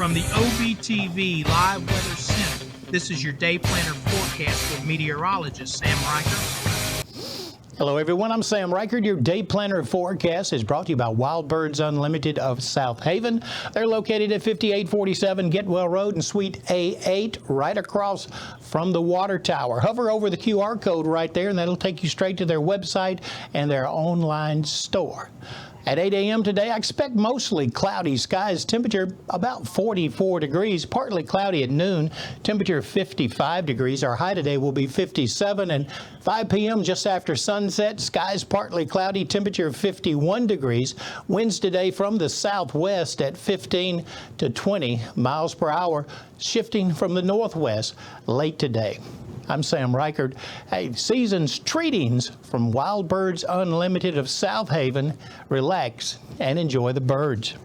from the OBTV Live Weather Center. This is your day planner forecast with meteorologist Sam Reichert. Hello everyone, I'm Sam Reichert. Your day planner forecast is brought to you by Wild Birds Unlimited of South Haven. They're located at 5847 Getwell Road and Suite A8, right across from the water tower. Hover over the QR code right there and that'll take you straight to their website and their online store. At 8 a.m. today, I expect mostly cloudy skies. Temperature about 44 degrees, partly cloudy at noon. Temperature 55 degrees. Our high today will be 57. And 5 p.m. just after sunset, skies partly cloudy. Temperature 51 degrees. Winds today from the southwest at 15 to 20 miles per hour, shifting from the northwest late today. I'm Sam Reichert. Hey, season's treatings from Wild Birds Unlimited of South Haven. Relax and enjoy the birds.